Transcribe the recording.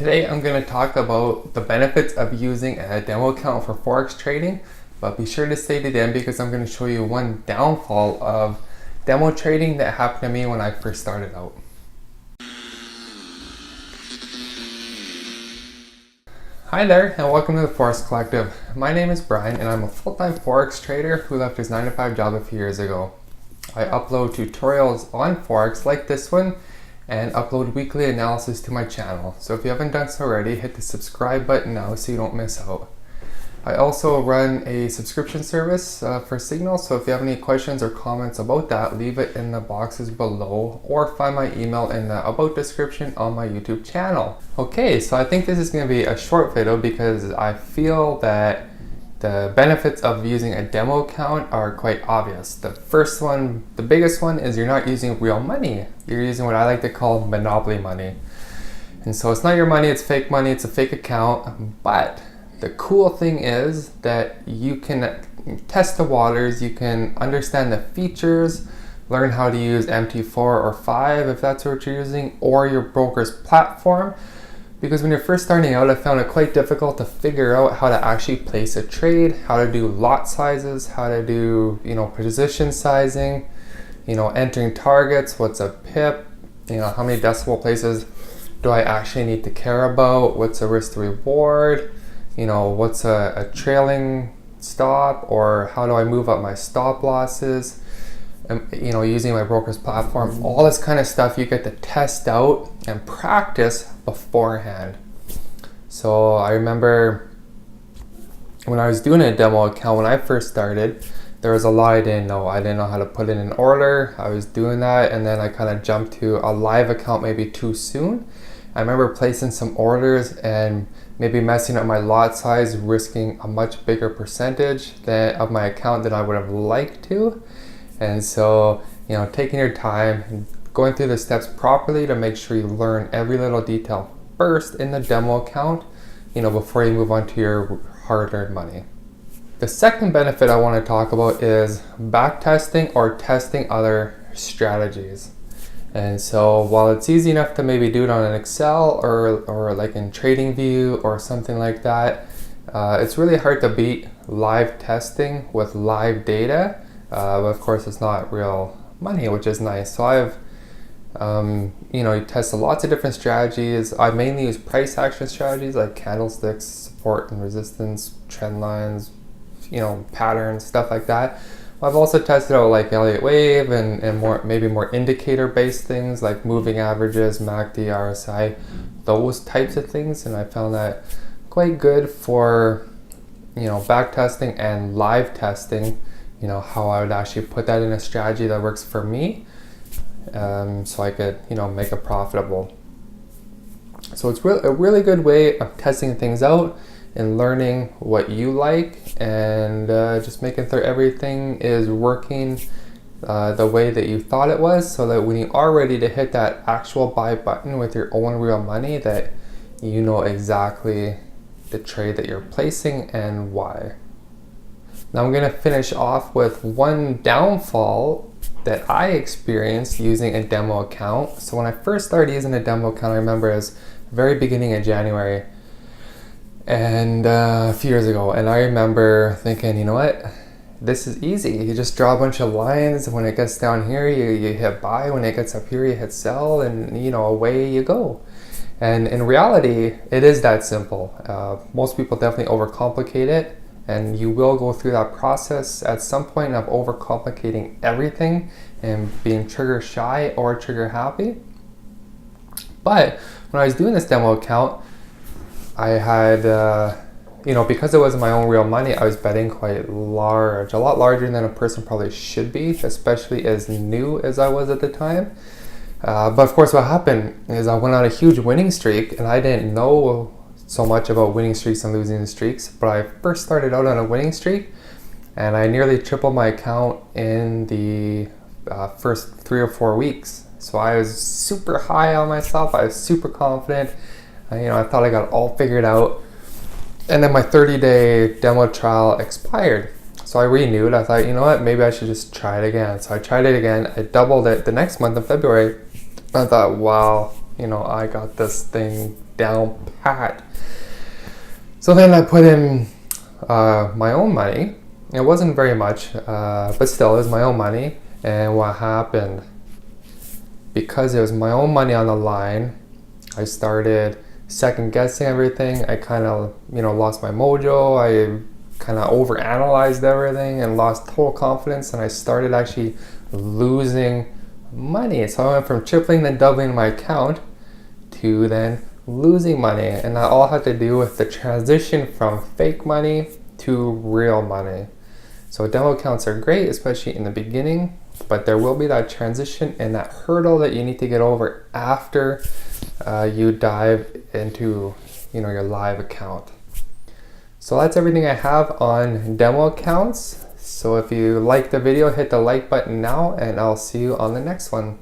Today I'm going to talk about the benefits of using a demo account for Forex trading, but be sure to stay to the end because I'm going to show you one downfall of demo trading that happened to me when I first started out. Hi there and welcome to the Forex Collective. My name is Brian and I'm a full-time Forex trader who left his 9-to-5 job a few years ago. I upload tutorials on Forex like this one and upload weekly analysis to my channel. So if you haven't done so already, hit the subscribe button now so you don't miss out. I also run a subscription service for Signal, so if you have any questions or comments about that, leave it in the boxes below or find my email in the about description on my YouTube channel. Okay, so I think this is going to be a short video because I feel that the benefits of using a demo account are quite obvious. The first one, the biggest one, is you're not using real money. You're using what I like to call monopoly money. And so it's not your money, it's fake money, it's a fake account. But the cool thing is that you can test the waters, you can understand the features, learn how to use MT4 or 5 if that's what you're using, or your broker's platform. Because when you're first starting out, I found it quite difficult to figure out how to actually place a trade, how to do lot sizes, how to do, position sizing, entering targets, what's a pip, how many decimal places do I actually need to care about, what's a risk to reward, what's a trailing stop, or how do I move up my stop losses, using my broker's platform. All this kind of stuff you get to test out and practice beforehand. So I remember when I was doing a demo account when I first started, there was a lot I didn't know. I didn't know how to put it in order. I was doing that and then I kind of jumped to a live account maybe too soon. I remember placing some orders and maybe messing up my lot size, risking a much bigger percentage of my account than I would have liked to. And so, taking your time, going through the steps properly to make sure you learn every little detail first in the demo account, before you move on to your hard-earned money. The second benefit I want to talk about is back testing or testing other strategies. And so while it's easy enough to maybe do it on an Excel or like in TradingView or something like that, it's really hard to beat live testing with live data. But of course it's not real money, which is nice. So I've, you test lots of different strategies. I mainly use price action strategies like candlesticks, support and resistance, trend lines, patterns, stuff like that. I've also tested out like Elliott Wave and maybe more indicator based things like moving averages, MACD, RSI, those types of things. And I found that quite good for, back testing and live testing. How I would actually put that in a strategy that works for me, so I could, make it profitable. So it's a really good way of testing things out and learning what you like and just making sure everything is working the way that you thought it was, so that when you are ready to hit that actual buy button with your own real money, that you know exactly the trade that you're placing and why. Now I'm going to finish off with one downfall that I experienced using a demo account. So when I first started using a demo account, I remember it was very beginning of January and a few years ago. And I remember thinking, you know what, this is easy. You just draw a bunch of lines. When it gets down here, you hit buy. When it gets up here, you hit sell, and away you go. And in reality, it is that simple. Most people definitely overcomplicate it. And you will go through that process at some point of overcomplicating everything and being trigger shy or trigger happy. But when I was doing this demo account, I had, because it wasn't my own real money, I was betting quite large, a lot larger than a person probably should be, especially as new as I was at the time. But of course what happened is I went on a huge winning streak and I didn't know so much about winning streaks and losing streaks, but I first started out on a winning streak and I nearly tripled my account in the first 3 or 4 weeks. So I was super high on myself. I was super confident. I thought I got it all figured out. And then my 30-day demo trial expired. So I renewed. I thought, you know what, maybe I should just try it again. So I tried it again. I doubled it the next month in February. I thought, wow, I got this thing down pat. So then I put in my own money. It wasn't very much, but still, it was my own money. And what happened, because it was my own money on the line, I started second guessing everything. I kind of, lost my mojo. I kind of overanalyzed everything and lost total confidence, and I started actually losing money. So I went from tripling then doubling my account to then losing money, and that all had to do with the transition from fake money to real money. So demo accounts are great, especially in the beginning, but there will be that transition and that hurdle that you need to get over after you dive into your live account. So that's everything I have on demo accounts. So if you like the video, hit the like button now, and I'll see you on the next one.